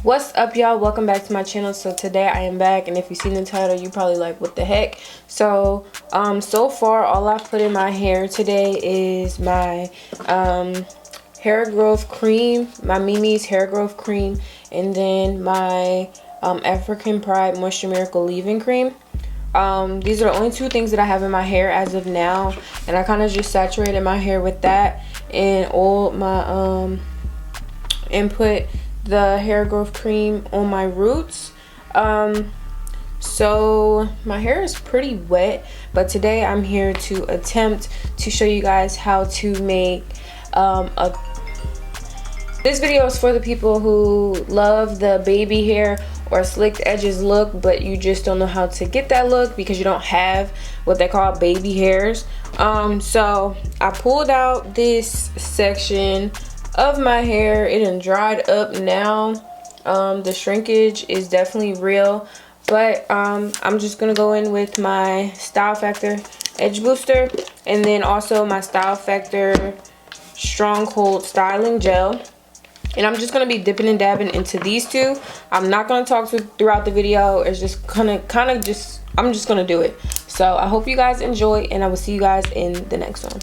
What's up, y'all? Welcome back to my channel. So today I am back, and if you've seen the title, you probably like, what the heck? So so far all I've put in my hair today is my hair growth cream, my Mimi's hair growth cream, and then my African Pride Moisture Miracle leave-in cream. These are the only two things that I have in my hair as of now, and I kind of just saturated my hair with that and all my and put the hair growth cream on my roots. So my hair is pretty wet, but today I'm here to attempt to show you guys how to make this video is for the people who love the baby hair or slicked edges look, but you just don't know how to get that look because you don't have what they call baby hairs. So I pulled out this section of my hair. It done dried up now. The shrinkage is definitely real, but I'm just gonna go in with my Style Factor Edge Booster and then also my Style Factor Stronghold Styling Gel. And I'm just going to be dipping and dabbing into these two. I'm not going to talk throughout the video. It's just I'm just going to do it. So I hope you guys enjoy, and I will see you guys in the next one.